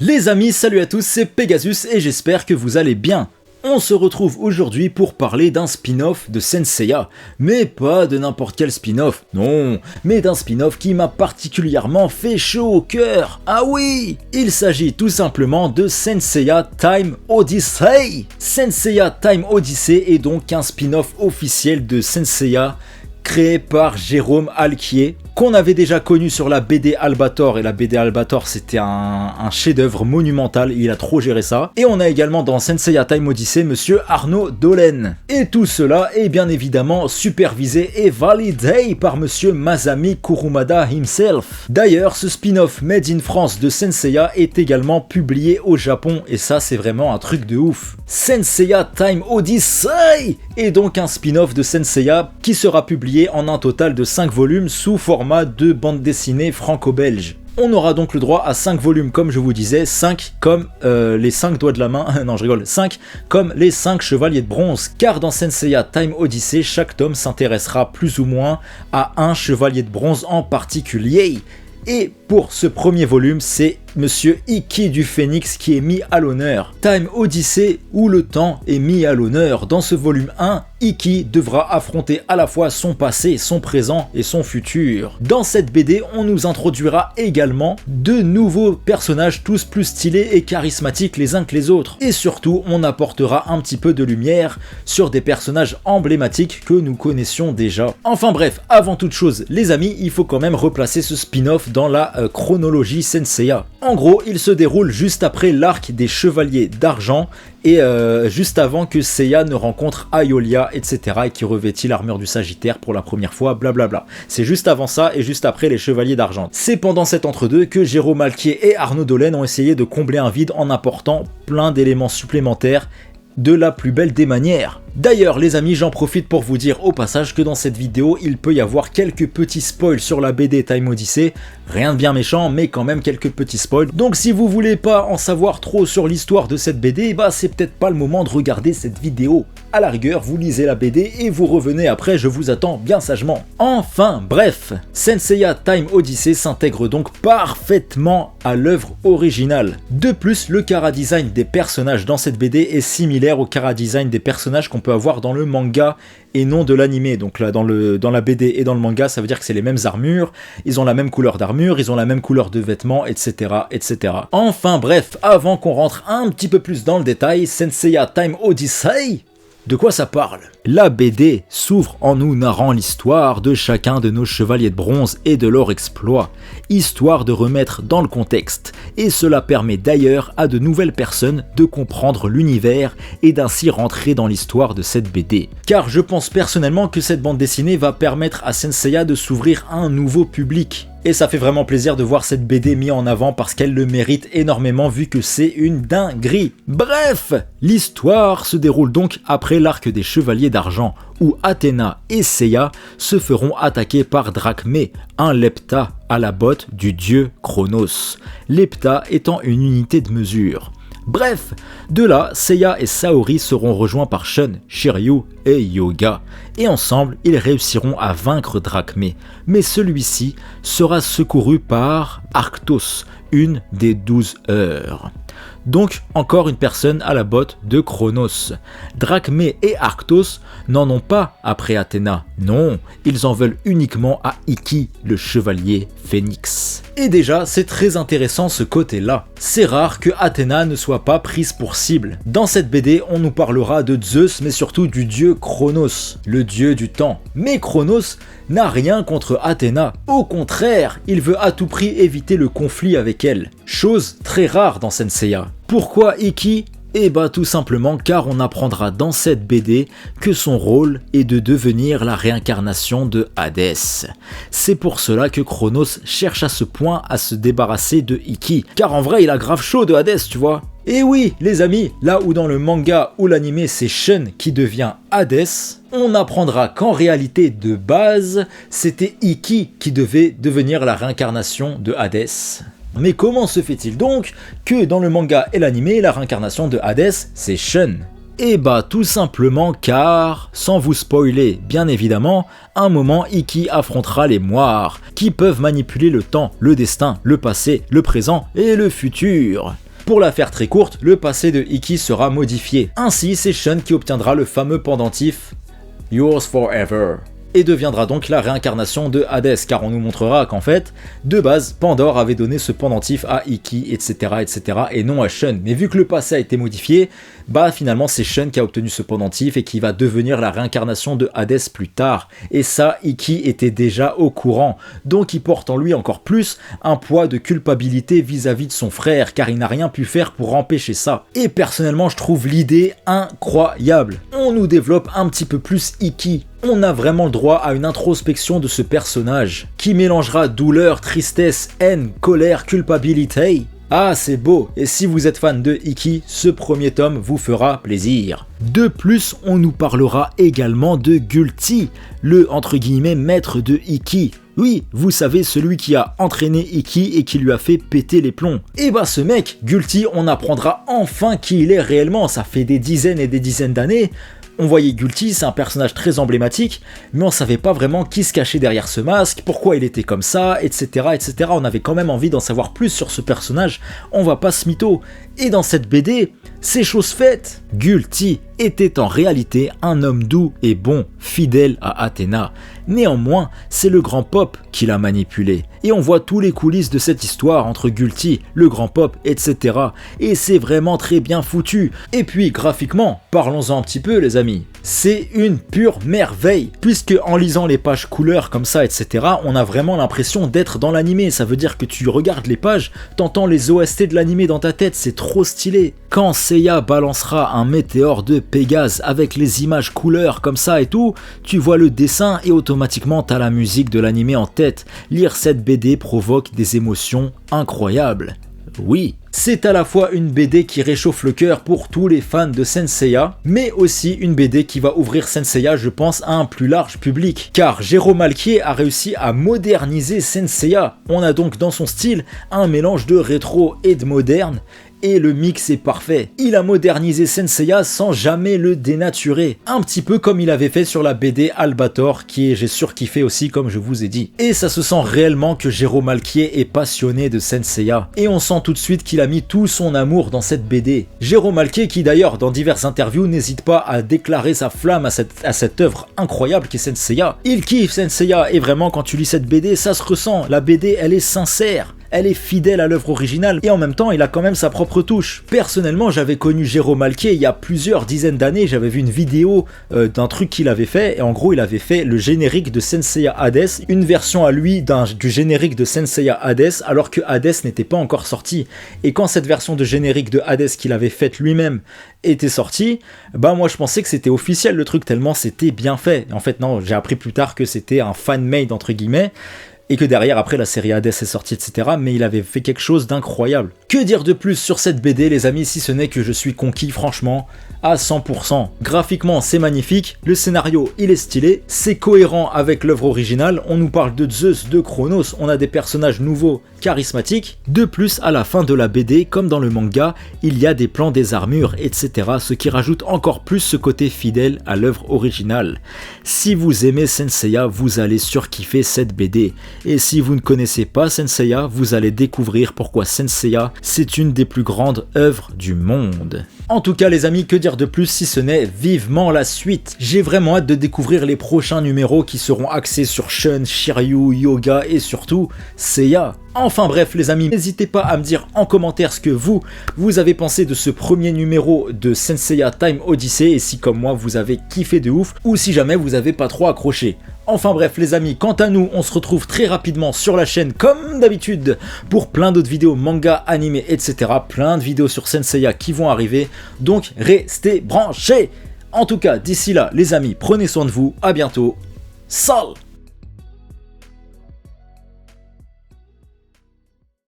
Les amis, salut à tous, c'est Pegasus et j'espère que vous allez bien. On se retrouve aujourd'hui pour parler d'un spin-off de Saint Seiya, mais pas de n'importe quel spin-off, non, mais d'un spin-off qui m'a particulièrement fait chaud au cœur. Ah oui, il s'agit tout simplement de Saint Seiya Time Odyssey. Saint Seiya Time Odyssey est donc un spin-off officiel de Saint Seiya créé par Jérôme Alquier, qu'on avait déjà connu sur la BD Albator, et la BD Albator c'était un chef-d'œuvre monumental, il a trop géré ça. Et on a également dans Saint Seiya Time Odyssey monsieur Arnaud Dolen. Et tout cela est bien évidemment supervisé et validé par monsieur Masami Kurumada himself. D'ailleurs, ce spin-off Made in France de Saint Seiya est également publié au Japon, et ça c'est vraiment un truc de ouf. Saint Seiya Time Odyssey est donc un spin-off de Saint Seiya qui sera publié en un total de 5 volumes sous format de bande dessinée franco-belge. On aura donc le droit à 5 volumes comme je vous disais, 5 comme les 5 doigts de la main, non je rigole, 5 comme les 5 chevaliers de bronze, car dans Saint Seiya Time Odyssey, chaque tome s'intéressera plus ou moins à un chevalier de bronze en particulier. Et pour ce premier volume, c'est Monsieur Ikki du Phénix qui est mis à l'honneur. Time Odyssey où le temps est mis à l'honneur. Dans ce volume 1, Ikki devra affronter à la fois son passé, son présent et son futur. Dans cette BD, on nous introduira également de nouveaux personnages tous plus stylés et charismatiques les uns que les autres. Et surtout, on apportera un petit peu de lumière sur des personnages emblématiques que nous connaissions déjà. Enfin bref, avant toute chose, les amis, il faut quand même replacer ce spin-off dans la chronologie Saint Seiya. En gros, il se déroule juste après l'arc des Chevaliers d'Argent et juste avant que Seiya ne rencontre Aiolia, etc. et qui revêtit l'armure du Sagittaire pour la première fois, blablabla. C'est juste avant ça et juste après les Chevaliers d'Argent. C'est pendant cet entre-deux que Jérôme Alquier et Arnaud Dolen ont essayé de combler un vide en apportant plein d'éléments supplémentaires de la plus belle des manières. D'ailleurs les amis, j'en profite pour vous dire au passage que dans cette vidéo il peut y avoir quelques petits spoils sur la BD Time Odyssey, rien de bien méchant mais quand même quelques petits spoils, donc si vous voulez pas en savoir trop sur l'histoire de cette BD, bah c'est peut-être pas le moment de regarder cette vidéo. À la rigueur, vous lisez la BD et vous revenez après, je vous attends bien sagement. Enfin bref, Saint Seiya Time Odyssey s'intègre donc parfaitement à l'œuvre originale. De plus, le chara-design des personnages dans cette BD est similaire au chara-design des personnages qu'on peut avoir dans le manga et non de l'anime. Donc là dans la BD et dans le manga, ça veut dire que c'est les mêmes armures, ils ont la même couleur d'armure, ils ont la même couleur de vêtements, etc. etc. Enfin bref, avant qu'on rentre un petit peu plus dans le détail, Saint Seiya Time Odyssey, de quoi ça parle? La BD s'ouvre en nous narrant l'histoire de chacun de nos chevaliers de bronze et de leur exploit, histoire de remettre dans le contexte, et cela permet d'ailleurs à de nouvelles personnes de comprendre l'univers et d'ainsi rentrer dans l'histoire de cette BD. Car je pense personnellement que cette bande dessinée va permettre à Saint Seiya de s'ouvrir à un nouveau public. Et ça fait vraiment plaisir de voir cette BD mise en avant parce qu'elle le mérite énormément vu que c'est une dinguerie. Bref, l'histoire se déroule donc après l'arc des Chevaliers d'Argent où Athéna et Seiya se feront attaquer par Drachmé, un lepta à la botte du dieu Chronos, lepta étant une unité de mesure. Bref, de là, Seiya et Saori seront rejoints par Shun, Shiryu et Yoga, et ensemble, ils réussiront à vaincre Drachmé, mais celui-ci sera secouru par Arctos, une des 12 heures. Donc, encore une personne à la botte de Chronos. Drachmé et Arctos n'en ont pas après Athéna, non, ils en veulent uniquement à Ikki, le chevalier Phénix. Et déjà, c'est très intéressant ce côté-là. C'est rare que Athéna ne soit pas prise pour cible. Dans cette BD, on nous parlera de Zeus, mais surtout du dieu Chronos, le dieu du temps. Mais Chronos n'a rien contre Athéna. Au contraire, il veut à tout prix éviter le conflit avec elle. Chose très rare dans Saint Seiya. Pourquoi Ikki ? Eh bah tout simplement car on apprendra dans cette BD que son rôle est de devenir la réincarnation de Hadès. C'est pour cela que Chronos cherche à ce point à se débarrasser de Ikki, car en vrai il a grave chaud de Hadès, tu vois. Et oui les amis, là où dans le manga ou l'anime c'est Shun qui devient Hadès, on apprendra qu'en réalité de base c'était Ikki qui devait devenir la réincarnation de Hadès. Mais comment se fait-il donc que dans le manga et l'anime, la réincarnation de Hadès, c'est Shun? Et bah tout simplement car, sans vous spoiler bien évidemment, un moment Ikki affrontera les moires, qui peuvent manipuler le temps, le destin, le passé, le présent et le futur. Pour la faire très courte, le passé de Ikki sera modifié. Ainsi, c'est Shun qui obtiendra le fameux pendentif Yours Forever, et deviendra donc la réincarnation de Hades, car on nous montrera qu'en fait, de base, Pandore avait donné ce pendentif à Ikki, etc., et non à Shun. Mais vu que le passé a été modifié, bah finalement c'est Shun qui a obtenu ce pendentif et qui va devenir la réincarnation de Hades plus tard. Et ça, Ikki était déjà au courant, donc il porte en lui encore plus un poids de culpabilité vis-à-vis de son frère, car il n'a rien pu faire pour empêcher ça. Et personnellement, je trouve l'idée incroyable. On nous développe un petit peu plus Ikki. On a vraiment le droit à une introspection de ce personnage, qui mélangera douleur, tristesse, haine, colère, culpabilité. Ah, c'est beau, et si vous êtes fan de Ikki, ce premier tome vous fera plaisir. De plus, on nous parlera également de Gulti, le entre guillemets maître de Ikki. Oui, vous savez, celui qui a entraîné Ikki et qui lui a fait péter les plombs. Et bah ce mec, Gulti, on apprendra enfin qui il est réellement, ça fait des dizaines et des dizaines d'années. On voyait Gulti, c'est un personnage très emblématique, mais on savait pas vraiment qui se cachait derrière ce masque, pourquoi il était comme ça, etc. On avait quand même envie d'en savoir plus sur ce personnage, on va pas se mytho. Et dans cette BD, c'est chose faite. Gulti était en réalité un homme doux et bon, fidèle à Athéna. Néanmoins, c'est le grand Pop qui l'a manipulé. Et on voit tous les coulisses de cette histoire entre Gulti, le grand Pop, etc. Et c'est vraiment très bien foutu. Et puis graphiquement, parlons-en un petit peu les amis. C'est une pure merveille, puisque en lisant les pages couleurs comme ça, etc., on a vraiment l'impression d'être dans l'animé. Ça veut dire que tu regardes les pages, t'entends les OST de l'animé dans ta tête, c'est trop stylé. Quand Seiya balancera un météore de Pégase avec les images couleurs comme ça et tout, tu vois le dessin et automatiquement t'as la musique de l'animé en tête. Lire cette BD provoque des émotions incroyables. Oui, c'est à la fois une BD qui réchauffe le cœur pour tous les fans de Saint Seiya, mais aussi une BD qui va ouvrir Saint Seiya, je pense, à un plus large public. Car Jérôme Alquier a réussi à moderniser Saint Seiya. On a donc dans son style un mélange de rétro et de moderne, et le mix est parfait. Il a modernisé Saint Seiya sans jamais le dénaturer. Un petit peu comme il avait fait sur la BD Albator, qui est j'ai surkiffé aussi comme je vous ai dit. Et ça se sent réellement que Jérôme Alquier est passionné de Saint Seiya. Et on sent tout de suite qu'il a mis tout son amour dans cette BD. Jérôme Alquier qui d'ailleurs dans diverses interviews n'hésite pas à déclarer sa flamme à cette œuvre incroyable qui est Saint Seiya. Il kiffe Saint Seiya et vraiment quand tu lis cette BD ça se ressent. La BD elle est sincère. Elle est fidèle à l'œuvre originale et en même temps il a quand même sa propre touche. Personnellement j'avais connu Jérôme Alquier il y a plusieurs dizaines d'années, j'avais vu une vidéo d'un truc qu'il avait fait et en gros il avait fait le générique de Saint Seiya Hades, une version à lui du générique de Saint Seiya Hades alors que Hades n'était pas encore sorti. Et quand cette version de générique de Hades qu'il avait faite lui-même était sortie, bah moi je pensais que c'était officiel le truc tellement c'était bien fait. En fait non, j'ai appris plus tard que c'était un fan-made entre guillemets, et que derrière après la série Hades est sortie etc, mais il avait fait quelque chose d'incroyable. Que dire de plus sur cette BD les amis si ce n'est que je suis conquis franchement à 100%. Graphiquement c'est magnifique, le scénario il est stylé, c'est cohérent avec l'œuvre originale, on nous parle de Zeus, de Chronos, on a des personnages nouveaux, charismatiques. De plus à la fin de la BD comme dans le manga, il y a des plans des armures etc, ce qui rajoute encore plus ce côté fidèle à l'œuvre originale. Si vous aimez Saint Seiya, vous allez surkiffer cette BD. Et si vous ne connaissez pas Saint Seiya, vous allez découvrir pourquoi Saint Seiya c'est une des plus grandes œuvres du monde. En tout cas les amis, que dire de plus si ce n'est vivement la suite. J'ai vraiment hâte de découvrir les prochains numéros qui seront axés sur Shun, Shiryu, Yoga et surtout Seiya. Enfin bref les amis, n'hésitez pas à me dire en commentaire ce que vous avez pensé de ce premier numéro de Saint Seiya Time Odyssey et si comme moi vous avez kiffé de ouf ou si jamais vous avez pas trop accroché. Enfin bref les amis, quant à nous on se retrouve très rapidement sur la chaîne comme d'habitude pour plein d'autres vidéos manga, animés etc, plein de vidéos sur Saint Seiya qui vont arriver, donc restez branchés. En tout cas d'ici là les amis, prenez soin de vous, à bientôt, salut.